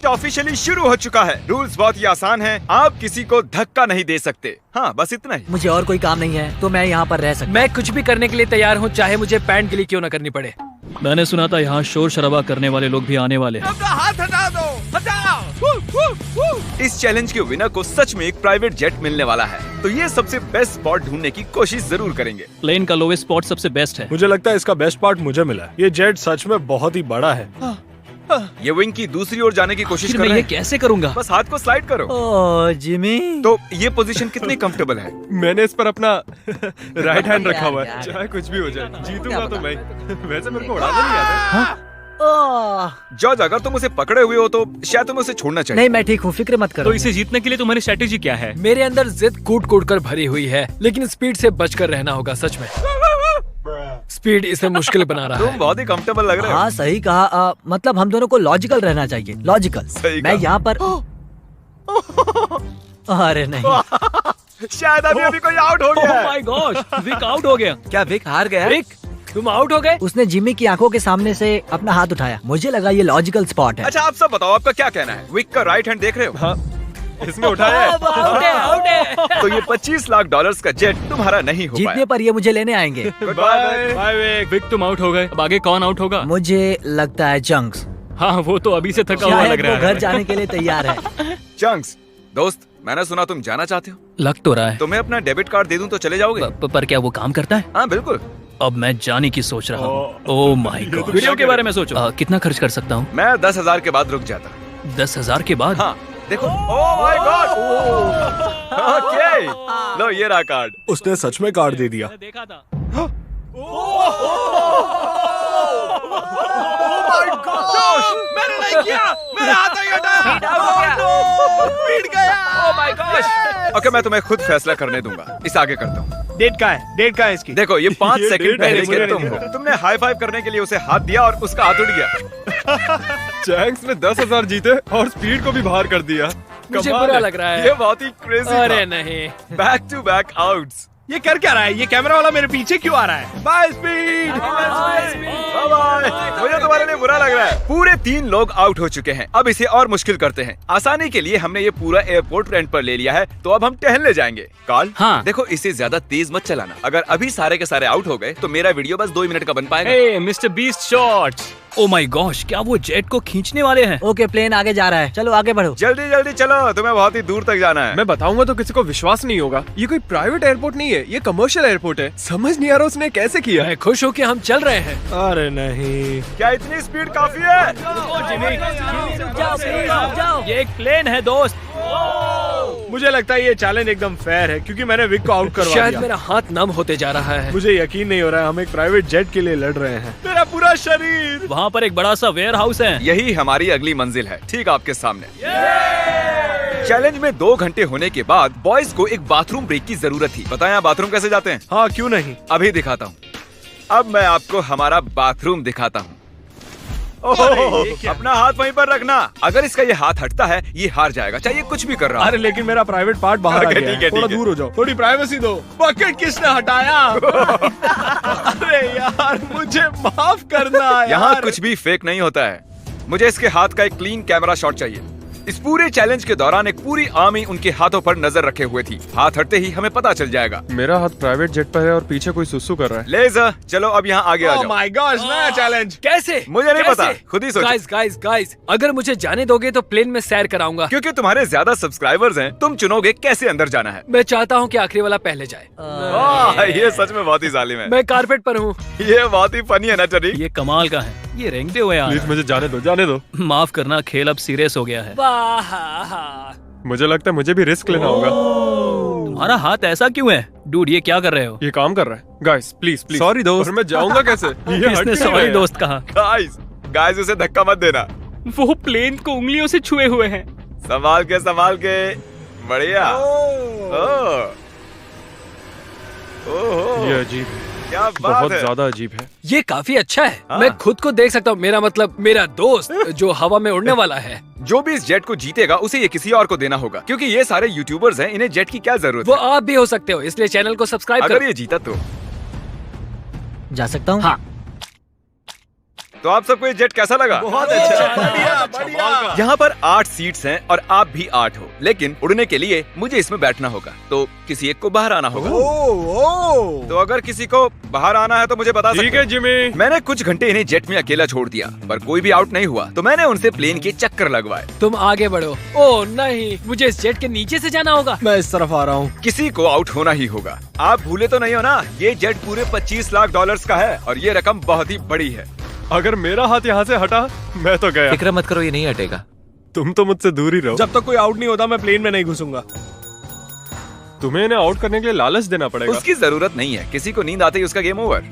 Officially शुरू हो चुका है। रूल्स बहुत ही आसान हैं। आप किसी को धक्का नहीं दे सकते। हाँ, बस इतना ही। मुझे और कोई काम नहीं है तो मैं यहाँ पर रह सकता। मैं कुछ भी करने के लिए तैयार हूँ, चाहे मुझे पैंट के लिए क्यों न करनी पड़े। मैंने सुना था यहाँ शोर शराबा करने वाले लोग भी आने वाले हैं। अपना हाथ हटा दो, हटाओ। इस चैलेंज के विनर को सच में एक प्राइवेट जेट मिलने वाला है, तो ये सबसे बेस्ट स्पॉट ढूंढने की कोशिश जरूर करेंगे। प्लेन का लोवेस्ट स्पॉट सबसे बेस्ट है। मुझे लगता है इसका बेस्ट पार्ट मुझे मिला है। ये जेट सच में बहुत ही बड़ा है। ये विंग की दूसरी ओर जाने की कोशिश फिर कर मैं रहे ये हैं। कैसे करूँगा? बस हाथ को स्लाइड करो। ओह जिमी, तो ये पोजीशन कितनी कंफर्टेबल है? मैंने इस पर अपना राइट हैंड रखा हुआ है। यार। चाहे कुछ भी हो जाए, जीतूंगा तो मैं। वैसे मेरे को उड़ाना नहीं आता। जॉर्ज, अगर तुम उसे पकड़े हुए हो तो शायद तुम्हें उसे छोड़ना चाहिए। नहीं मैं ठीक हूँ, फिक्र मत करो। तो इसे जीतने के लिए तुम्हारी स्ट्रेटेजी क्या है? मेरे अंदर जिद कूट कूट कर भरी हुई है, लेकिन स्पीड से बचकर रहना होगा। सच में स्पीड इसे मुश्किल बना रहा तुम है। बहुत ही कंफर्टेबल लग रहे हो। हाँ सही कहा। मतलब हम दोनों को लॉजिकल रहना चाहिए। लॉजिकल। सही मैं कहा। यहाँ पर अरे नहीं, शायद अभी कोई आउट हो गया ओह है। माय गॉश, विक आउट हो गया। क्या विक हार गया? विक, तुम आउट हो गए। उसने जिमी की आंखों के सामने से अपना हाथ उठाया। मुझे लगा ये लॉजिकल स्पॉट है। अच्छा, आप सब बताओ, आपका क्या कहना है? विक का राइट हैंड देख रहे हो? हाँ, इसने उठाया है। आउट है, आउट है। तो ये 25 लाख डॉलर्स का जेट तुम्हारा नहीं हो जीतने पाया। पर ये मुझे लेने आएंगे। Bye bye Vik. विक तुम आउट हो गए। अब आगे कौन आउट होगा? मुझे लगता है चंक्स। हाँ, वो तो अभी से थका हुआ शायद लग वो रहा घर है। जाने के लिए तैयार है। चंक्स, दोस्त, मैंने सुना तुम जाना चाहते हो। लग तो रहा है। तुम्हें अपना डेबिट कार्ड दे दूं तो चले जाओगे? पर क्या वो काम करता है? हाँ बिल्कुल। अब मैं जाने की सोच रहा हूँ। Oh my God. वीडियो के बारे में सोचो। कितना खर्च कर सकता हूँ? मैं 10,000 के बाद रुक जाता। 10,000 के बाद? हाँ देखो। Oh my God. ओके, लो ये रहा कार्ड। उसने सच में कार्ड दे दिया। मैंने देखा था। मैंने नहीं किया, मेरे हाथ नहीं हटा। पीट गया। ओह माय गॉश। ओके, मैं तुम्हें खुद फैसला करने दूंगा। इस आगे करता हूँ। डेट का है? डेट का है इसकी? देखो, ये 5 ये सेकंड डेट पहले है, के मुझे तुम नहीं हो। तुमने हाई फाइव करने के लिए उसे हाथ दिया और उसका हाथ उड़ गया। चैंक्स ने 10,000 जीते और स्पीड को भी बाहर कर दिया। मुझे कमाल बुरा है। लग रहा है। ये बहुत ही क्रेजी अरे नहीं, बैक टू बैक आउट्स। ये कर क्या रहा है? ये कैमरा वाला मेरे पीछे क्यों आ रहा है? By speed. बाय। मुझे तुम्हारे लिए बुरा लग रहा है। पूरे 3 लोग आउट हो चुके हैं। अब इसे और मुश्किल करते हैं। आसानी के लिए हमने ये पूरा एयरपोर्ट रेंट पर ले लिया है, तो अब हम टहलने जाएंगे। कार्ल, हाँ। देखो, इसे ज्यादा तेज मत चलाना। अगर अभी सारे के सारे आउट हो गए तो मेरा वीडियो बस 2 मिनट का बन पाएगा। Hey mister beast shots. Oh my gosh, क्या वो जेट को खींचने वाले हैं? ओके, प्लेन आगे जा रहा है। चलो आगे बढ़ो। जल्दी जल्दी चलो, तुम्हें बहुत ही दूर तक जाना है। मैं बताऊंगा तो किसी को विश्वास नहीं होगा। ये कोई प्राइवेट एयरपोर्ट नहीं है, ये कमर्शियल एयरपोर्ट है। समझ नहीं आ रहा उसने कैसे किया है। मैं खुश हूँ कि हम चल रहे हैं। अरे नहीं। क्या इतनी स्पीड काफी है? ये एक प्लेन है दोस्त। मुझे लगता है ये चैलेंज एकदम फेयर है क्योंकि मैंने विक को आउट करवा शायद दिया। मेरा हाथ नम होते जा रहा है। मुझे यकीन नहीं हो रहा है हम एक प्राइवेट जेट के लिए लड़ रहे हैं। मेरा पूरा शरीर। वहाँ पर एक बड़ा सा वेयर हाउस है। यही हमारी अगली मंजिल है, ठीक आपके सामने। चैलेंज में 2 घंटे होने के बाद बॉयज को एक बाथरूम ब्रेक की जरूरत थी। बताएं आप बाथरूम कैसे जाते हैं? हाँ क्यों नहीं। अभी दिखाता हूँ। अब मैं आपको हमारा बाथरूम दिखाता हूँ। अपना हाथ वहीं पर रखना। अगर इसका ये हाथ हटता है, ये हार जाएगा, चाहे ये कुछ भी कर रहा है। अरे लेकिन मेरा प्राइवेट पार्ट बाहर आ ओके, गया ठीक है। है, थोड़ा ठीक है। दूर हो जाओ, थोड़ी प्राइवेसी दो। बकेट किसने हटाया? अरे यार मुझे माफ करना यार। यहाँ कुछ भी फेक नहीं होता है। मुझे इसके हाथ का एक क्लीन कैमरा शॉट चाहिए। इस पूरे चैलेंज के दौरान एक पूरी आर्मी उनके हाथों पर नजर रखे हुए थी। हाथ हटते ही हमें पता चल जाएगा। मेरा हाथ प्राइवेट जेट पर है और पीछे कोई सुसु कर रहा है। लेज़र, चलो अब यहाँ आगे आ Oh जाओ। my gosh, नया चैलेंज। कैसे? मुझे नहीं कैसे? पता, खुद ही सोचो। गाइस, अगर मुझे जाने दोगे तो प्लेन में सैर कराऊंगा। क्योंकि तुम्हारे ज्यादा सब्सक्राइबर्स हैं, तुम चुनोगे कैसे अंदर जाना है। मैं चाहता हूँ कि आखिरी वाला पहले जाए। ये सच में बहुत ही जालिम है। मैं कारपेट पर हूँ। ये बहुत ही फनी है ना चरी? ये कमाल का है। ये रेंगते हुए आ प्लीज रहा मुझे जाने दो, जाने दो। है। माफ करना, खेल अब सीरियस हो गया है। मुझे लगता है मुझे भी रिस्क लेना होगा। तुम्हारा हाथ ऐसा क्यों है? डूड, ये क्या कर रहे हो? ये काम कर रहा है। Guys please please. सॉरी दोस्त। और मैं जाऊंगा कैसे? ये हट किसने क्यों सॉरी रहा है? दोस्त कहा? गाइस उसे धक्का मत देना। वो प्लेन को उंगलियों से छुए हुए हैं। संभाल के। बढ़िया। ओह, ये अजीब है, क्या बात बहुत है। ज्यादा अजीब है। ये काफी अच्छा है। हाँ। मैं खुद को देख सकता हूँ। मेरा मतलब मेरा दोस्त जो हवा में उड़ने वाला है। जो भी इस जेट को जीतेगा उसे ये किसी और को देना होगा, क्योंकि ये सारे यूट्यूबर्स हैं, इन्हें जेट की क्या जरूरत वो है। आप भी हो सकते हो, इसलिए चैनल को सब्सक्राइब अगर करो। ये जीता तो जा सकता हूँ? हाँ। तो आप सबको ये जेट कैसा लगा? बहुत अच्छा, बढ़िया, बढ़िया। यहाँ पर 8 सीट्स हैं और आप भी 8 हो, लेकिन उड़ने के लिए मुझे इसमें बैठना होगा, तो किसी एक को बाहर आना होगा। तो अगर किसी को बाहर आना है तो मुझे बता सकते ठीक है जिमी। मैंने कुछ घंटे इन्हें जेट में अकेला छोड़ दिया, पर कोई भी आउट नहीं हुआ, तो मैंने उनसे प्लेन के चक्कर लगवाए। तुम आगे बढ़ो। ओह नहीं, मुझे इस जेट के नीचे से जाना होगा। मैं इस तरफ आ रहा हूँ। किसी को आउट होना ही होगा। आप भूले तो नहीं हो ना, ये जेट पूरे 25 लाख डॉलर्स का है और ये रकम बहुत ही बड़ी है। अगर मेरा हाथ यहाँ से हटा मैं तो गया। फिक्र मत करो, ये नहीं हटेगा। तुम तो मुझसे दूर ही रहो। जब तक कोई आउट नहीं होता मैं प्लेन में नहीं घुसूंगा। तुम्हें इन्हें आउट करने के लिए लालच देना पड़ेगा। उसकी जरूरत नहीं है, किसी को नींद आते ही उसका गेम ओवर।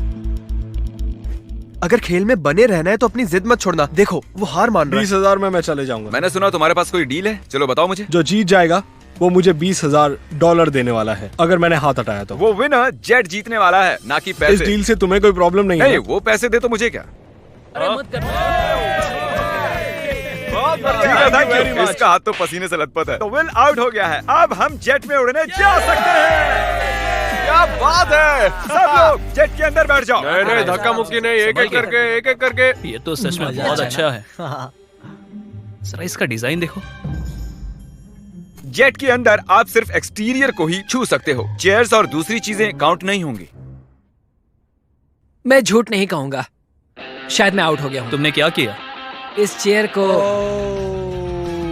अगर खेल में बने रहना है तो अपनी जिद मत छोड़ना। देखो वो हार मान रहा है। 20,000 में मैं चले जाऊंगा। मैंने सुना तुम्हारे पास कोई डील है, चलो बताओ मुझे। जो जीत जाएगा वो मुझे $20,000 देने वाला है, अगर मैंने हाथ हटाया तो। वो विनर जेट जीतने वाला है, ना कि इस पैसे। डील से तुम्हें कोई प्रॉब्लम नहीं नहीं, है? वो पैसे दे तो मुझे क्या। अरे मत कर। ठीक है, thank you। इसका हाथ तो पसीने से लथपथ है। तो विल आउट हो गया है, अब हम जेट में उड़ने जा सकते हैं। क्या बात है, सब लोग जेट के अंदर बैठ जाओ। नहीं, धक्का मुक्की नहीं, एक एक करके। ये तो सच में बहुत अच्छा है। जरा इसका डिजाइन देखो। जेट के अंदर आप सिर्फ एक्सटीरियर को ही छू सकते हो, चेयर्स और दूसरी चीजें काउंट नहीं होंगी। मैं झूठ नहीं कहूंगा, शायद मैं आउट हो गया हूँ। तुमने क्या किया? इस चेयर को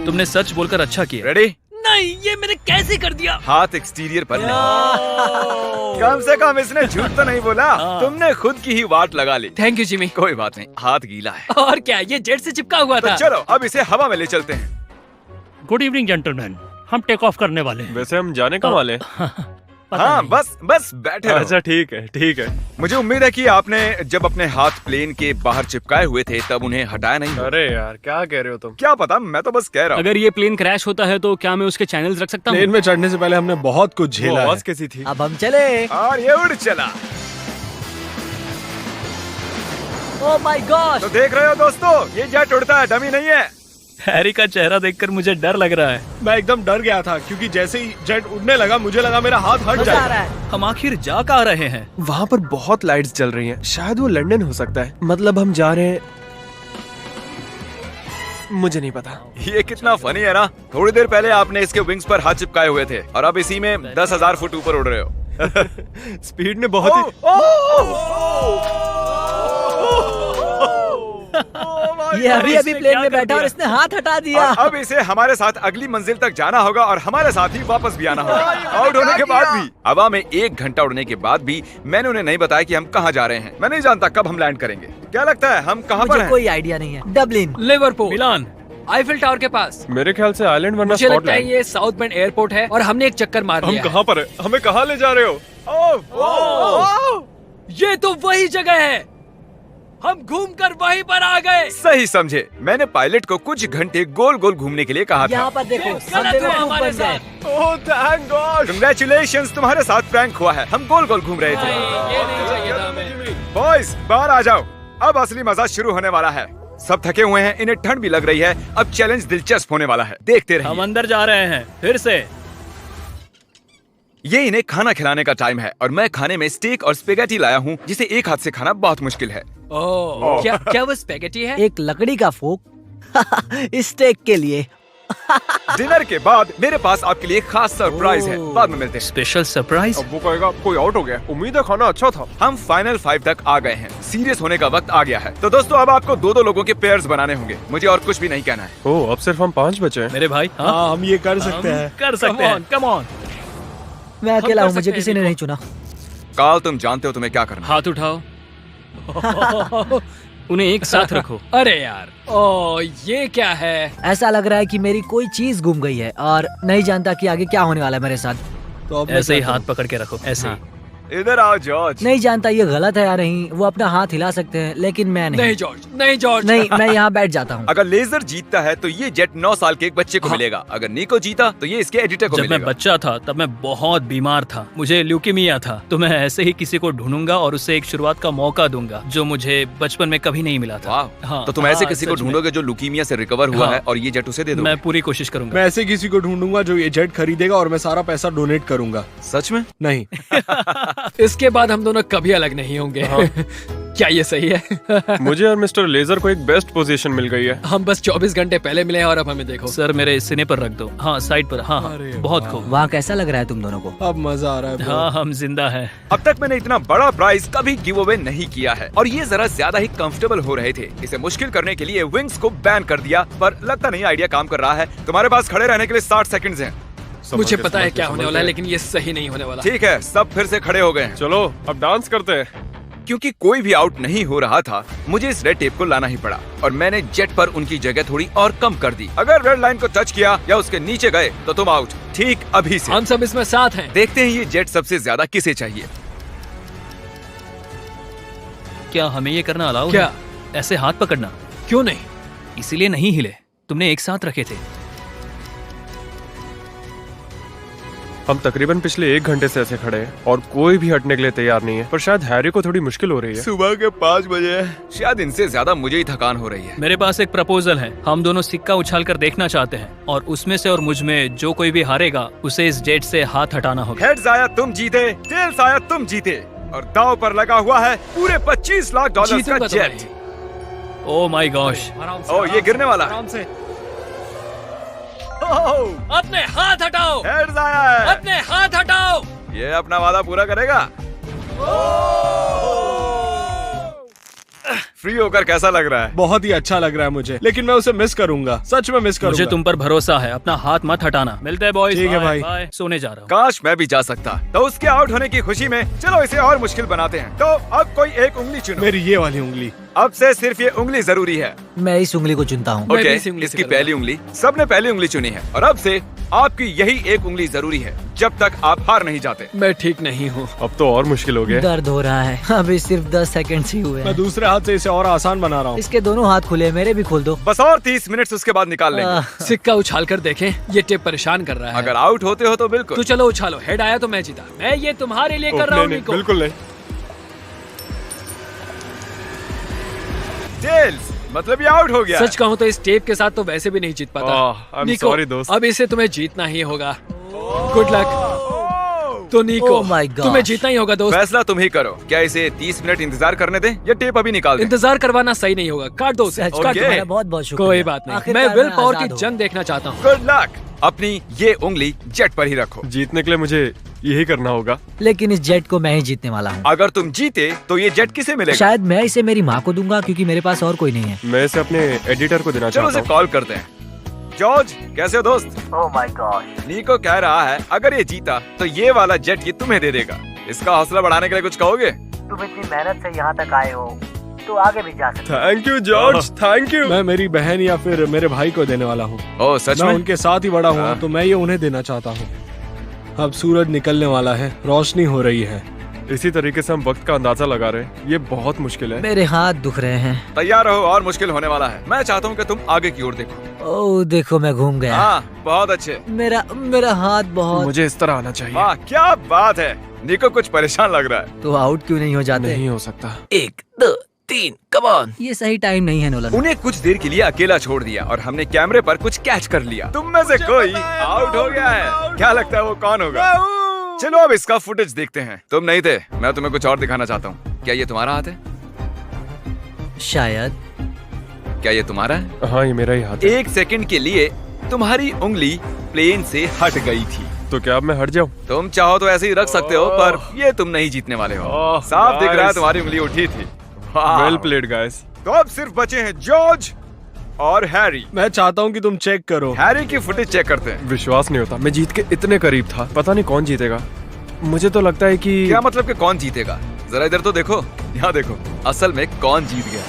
तुमने सच बोलकर अच्छा किया। रेडी? नहीं, ये मैंने कैसे कर दिया? हाथ एक्सटीरियर पर नहीं। कम से कम इसने झूठ तो नहीं बोला। तुमने खुद की ही वाट लगा ली। Thank you Jimmy. कोई बात नहीं, हाथ गीला है। और क्या, ये जेट से चिपका हुआ तो था। चलो अब इसे हवा में ले चलते हैं। गुड इवनिंग जेंटलमैन, हम टेक ऑफ करने वाले हैं। वैसे हम जाने कब वाले? हाँ, बस बैठे रहो। अच्छा ठीक है, ठीक है। मुझे उम्मीद है कि आपने जब अपने हाथ प्लेन के बाहर चिपकाए हुए थे तब उन्हें हटाया नहीं। अरे यार क्या कह रहे हो तुम? क्या पता, मैं तो बस कह रहा हूँ। अगर ये प्लेन क्रैश होता है तो क्या मैं उसके चैनल्स रख सकता हूँ? प्लेन में चढ़ने से पहले हमने बहुत कुछ झेला है। आवाज कैसी थी? अब हम चले। और ये उड़ चला। Oh my God. तो देख रहे हो दोस्तों, ये जेट उड़ता है, डमी नहीं है। हैरी का चेहरा देखकर मुझे डर लग रहा है। मैं एकदम डर गया था क्योंकि जैसे ही जेट उड़ने लगा मुझे लगा मेरा हाथ हट मजा आ रहा जाएगा। है। हम आखिर जा कहाँ रहे हैं? वहाँ पर बहुत लाइट्स जल रही हैं। शायद वो लंदन हो सकता है। मतलब हम जा रहे हैं, मुझे नहीं पता। ये कितना फनी है ना। थोड़ी देर पहले आपने इसके विंग्स पर हाथ चिपकाए हुए थे और अब इसी में 10,000 फुट ऊपर उड़ रहे हो। स्पीड ने बहुत ही ये अभी प्लेन में बैठा और इसने हाथ हटा दिया। और अब इसे हमारे साथ अगली मंजिल तक जाना होगा और हमारे साथ ही वापस भी आना होगा। आउट होने के बाद भी, हवा में 1 घंटा उड़ने के बाद भी मैंने उन्हें नहीं बताया कि हम कहाँ जा रहे हैं। मैं नहीं जानता कब हम लैंड करेंगे। क्या लगता है हम कहाँ पर मुझे हैं? कोई आइडिया नहीं है। डबलिन, लिवरपूल, मिलान, आईफिल टावर के पास। मेरे ख्याल से आइलैंड वरना मुझे लगता है स्कॉटलैंड। ये साउथ बेंड एयरपोर्ट है और हमने एक चक्कर मार हम लिया है। कहाँ पर है? हमें कहाँ ले जा रहे हो? ये तो वही जगह है, हम घूमकर वहीं पर आ गए। सही समझे। मैंने पायलट को कुछ घंटे गोल गोल घूमने के लिए कहा था। यहाँ पर देखो, हम गलत हुआ बेवकूफ हमारे बन गए। साथ। Oh thank God. कंग्रेचुलेशंस, तुम्हारे साथ प्रैंक हुआ है। हम गोल गोल घूम रहे थे। ये नहीं चाहिए था हमें। बॉयज बाहर आ जाओ, अब असली मजा शुरू होने वाला है। सब थके हुए हैं, इन्हें ठंड भी लग रही है। अब चैलेंज दिलचस्प होने वाला है, देखते रहिए। हम अंदर जा रहे हैं फिर से। ये इन्हें खाना खिलाने का टाइम है और मैं खाने में स्टेक और स्पेगेटी लाया हूँ, जिसे एक हाथ से खाना बहुत मुश्किल है। ओह, क्या वो स्पेगेटी है? एक लकड़ी का फोक स्टेक के लिए। डिनर के बाद मेरे पास आपके लिए खास सरप्राइज है, बाद में मिलते हैं। Special surprise. अब वो कहेगा कोई आउट हो गया। उम्मीद है खाना अच्छा था। हम फाइनल 5 तक आ गए हैं, सीरियस होने का वक्त आ गया है। तो दोस्तों अब आपको 2-2 लोगों के पेयर्स बनाने होंगे। मुझे और कुछ भी नहीं कहना है। ओह अब सिर्फ हम 5 बचे हैं। मेरे भाई, हाँ हाँ हम ये कर सकते हैं। कर सकते हैं। Come on. मैं अकेला कर हूँ, मुझे सकते किसी हैं ने देखो। नहीं चुना। काल तुम जानते हो तुम्हें क्या करना है। हाथ उठाओ। उन्हें एक साथ रखो। अरे यार, ओ ये क्या है? ऐसा लग रहा है कि मेरी कोई चीज गुम गई है और नहीं जानता कि आगे क्या होने वाला है मेरे साथ। तो अब मैं ऐसे ही क्या हाथ करूं? पकड़ के रखो, ऐसे ही। इधर आओ जॉर्ज। नहीं जानता ये गलत है या नहीं। वो अपना हाथ हिला सकते हैं लेकिन मैं नहीं। नहीं जॉर्ज, नहीं जॉर्ज। नहीं, मैं यहाँ बैठ जाता हूँ। अगर लेजर जीतता है तो ये जेट 9 साल के एक बच्चे को मिलेगा। अगर निको जीता तो ये इसके एडिटर को जब मैं मिलेगा। बच्चा था तब मैं बहुत बीमार था, मुझे ल्यूकीमिया था। तो मैं ऐसे ही किसी को ढूंढूंगा और उसे एक शुरुआत का मौका दूंगा जो मुझे बचपन में कभी नहीं मिला था। वाह, हाँ, तो तुम ऐसे हाँ, किसी को सच में। ढूंढोगे जो लुकीमिया से रिकवर हुआ हाँ। है और ये जेट उसे दे दो। मैं पूरी कोशिश करूंगा। मैं ऐसे किसी को ढूंढूंगा जो ये जेट खरीदेगा और मैं सारा पैसा डोनेट करूंगा। सच में? नहीं। इसके बाद हम दोनों कभी अलग नहीं होंगे। क्या ये सही है? मुझे और मिस्टर लेजर को एक बेस्ट पोजीशन मिल गई है। हम बस 24 घंटे पहले मिले हैं और अब हमें देखो। सर मेरे सीने पर रख दो। हाँ साइड पर। हाँ हाँ, बहुत खूब। वहाँ कैसा लग रहा है तुम दोनों को? अब मजा आ रहा है bro। हाँ हम जिंदा हैं। अब तक मैंने इतना बड़ा प्राइज कभी गिव अवे नहीं किया है और ये जरा ज्यादा ही कंफर्टेबल हो रहे थे। इसे मुश्किल करने के लिए विंग्स को बैन कर दिया, पर लगता नहीं आइडिया काम कर रहा है। तुम्हारे पास खड़े रहने के लिए 60 सेकंड्स हैं। मुझे पता है क्या होने वाला है, लेकिन ये सही नहीं होने वाला। ठीक है, सब फिर से खड़े हो गए हैं। चलो अब डांस करते हैं। क्योंकि कोई भी आउट नहीं हो रहा था, मुझे इस रेड टेप को लाना ही पड़ा और मैंने जेट पर उनकी जगह थोड़ी और कम कर दी। अगर रेड लाइन को टच किया या उसके नीचे गए तो तुम आउट। ठीक अभी से। हम सब इसमें साथ हैं। देखते हैं ये जेट सबसे ज्यादा किसे चाहिए। क्या हमें ये करना अलाउ है? क्या? ऐसे हाथ पकड़ना? क्यों नहीं? इसीलिए नहीं हिले, तुमने एक साथ रखे थे। हम तकरीबन पिछले 1 घंटे से ऐसे खड़े हैं और कोई भी हटने के लिए तैयार नहीं है, पर शायद हैरी को थोड़ी मुश्किल हो रही है। सुबह के 5 बजे है, शायद इनसे ज्यादा मुझे ही थकान हो रही है। मेरे पास एक प्रपोजल है। हम दोनों सिक्का उछाल कर देखना चाहते हैं और उसमें से और मुझ में जो कोई भी हारेगा उसे इस जेट से हाथ हटाना होगा। हेड्स आया तुम जीते, टेल्स आया तुम जीते और दांव पर लगा हुआ है पूरे 25 लाख डॉलर का जीतूंगा तो जेट। Oh my gosh. ओ ये गिरने वाला है। आराम से। अपने हाथ हटाओ। हेड्स आया है। अपने हाथ हटाओ। ये अपना वादा पूरा करेगा। फ्री होकर कैसा लग रहा है? बहुत ही अच्छा लग रहा है मुझे, लेकिन मैं उसे मिस करूंगा, सच में मिस करूंगा। मुझे तुम पर भरोसा है, अपना हाथ मत हटाना। मिलते हैं बॉयज। ठीक है भाई। बाय। सोने जा रहा हूँ। काश मैं भी जा सकता। तो उसके आउट होने की खुशी में चलो इसे और मुश्किल बनाते हैं। तो अब कोई एक उंगली चुनो। मेरी ये वाली उंगली। अब से सिर्फ ये उंगली जरूरी है। मैं इस उंगली को चुनता हूँ। मैं भी ओके, इसी उंगली से इसकी करूंगा। पहली उंगली। सबने पहली उंगली चुनी है और अब से आपकी यही एक उंगली जरूरी है जब तक आप हार नहीं जाते। मैं ठीक नहीं हूँ। अब तो और मुश्किल हो गया। दर्द हो रहा है। अभी सिर्फ 10 सेकंड ही हुए मैं हैं। दूसरे हाथ से इसे और आसान बना रहा हूँ। इसके दोनों हाथ खुले, मेरे भी खोल दो। बस और 30 मिनट उसके बाद निकाल लेंगे। सिक्का उछाल कर देखें, ये टेप परेशान कर रहा है। अगर आउट होते हो तो बिल्कुल। तो चलो उछालो। हेड आया तो मैं जीता। मैं ये तुम्हारे लिए कर रहा हूँ नहीं, निको। बिल्कुल नहीं। टेल्स, मतलब ये आउट हो गया। सच कहूँ तो इस टेप के साथ तो वैसे भी नहीं जीत पाता। I'm निको, sorry, दोस्त। अब इसे तुम्हें जीतना ही होगा। Good luck. तो निको, Oh my gosh। तुम्हें जीतना ही होगा दोस्त। फैसला तुम ही करो। क्या इसे 30 मिनट इंतजार करने दें या टेप अभी निकाल दें? इंतजार करवाना सही नहीं होगा। काट दो उसे। सच काट में दो। तुम्हारा बहुत बहुत शुक्रिया। कोई बात नहीं। आखिरकार मैं विल पावर की आजाद हूँ। जंग देखना चाहता हूँ। Good luck. अपनी ये उंगली जेट पर ही रखो। जीतने के लिए मुझे यही करना होगा। लेकिन इस जेट को मैं ही जीतने वाला हूँ। अगर तुम जीते तो ये जेट किसे मिलेगा? शायद मैं इसे मेरी माँ को दूंगा, क्योंकि मेरे पास और कोई नहीं है। मैं इसे अपने एडिटर को देना चलो चाहता उसे हूँ। कॉल करते हैं। जॉर्ज, कैसे हो दोस्त? Oh my God. नीको कह रहा है अगर ये जीता तो ये वाला जेट ये तुम्हें दे देगा। इसका हौसला बढ़ाने के लिए कुछ कहोगे? तुम इतनी मेहनत से यहाँ तक आए हो तो आगे भी जा सकते thank you George, thank you. मैं मेरी बहन या फिर मेरे भाई को देने वाला हूँ। ओह सच मैं में? उनके साथ ही बड़ा हुआ हाँ। हूँ, तो मैं ये उन्हें देना चाहता हूँ। अब सूरज निकलने वाला है, रोशनी हो रही है। इसी तरीके से हम वक्त का अंदाजा लगा रहे हैं। ये बहुत मुश्किल है। मेरे हाथ दुख रहे हैं। तैयार रहो और मुश्किल होने वाला है। मैं चाहता हूँ कि तुम आगे की ओर देखो। ओह देखो, मैं घूम गया। हाँ, बहुत अच्छे। मेरा हाथ बहुत। मुझे इस तरह आना चाहिए। वाह, क्या बात है। निको कुछ परेशान लग रहा है। तो आउट क्यों नहीं हो जाते? नहीं हो सकता। 1 2 3 कम ऑन। ये सही टाइम नहीं है नोलन। उन्हें कुछ देर के लिए अकेला छोड़ दिया और हमने कैमरे पर कुछ कैच कर लिया। तुम में से कोई आउट हो गया है। क्या लगता है वो कौन होगा? चलो अब इसका फुटेज देखते हैं। तुम नहीं थे, मैं तुम्हें कुछ और दिखाना चाहता हूँ। क्या ये तुम्हारा हाथ है? शायद। क्या ये तुम्हारा है? हाँ, ये मेरा ही हाथ है। 1 सेकंड के लिए तुम्हारी उंगली प्लेन से हट गई थी। तो क्या अब मैं हट जाऊँ? तुम चाहो तो ऐसे ही रख सकते हो, पर ये तुम नहीं जीतने वाले हो। ओह, साफ दिख रहा है nice। तुम्हारी उंगली उठी थी। वाह। Well played guys. तो अब सिर्फ बचे हैं जॉर्ज और हैरी। मैं चाहता हूँ कि तुम चेक करो। हैरी की फुटेज चेक करते हैं। विश्वास नहीं होता, मैं जीत के इतने करीब था। पता नहीं कौन जीतेगा। मुझे तो लगता है कि क्या मतलब कि कौन जीतेगा? जरा इधर तो देखो, यहाँ देखो, असल में कौन जीत गया।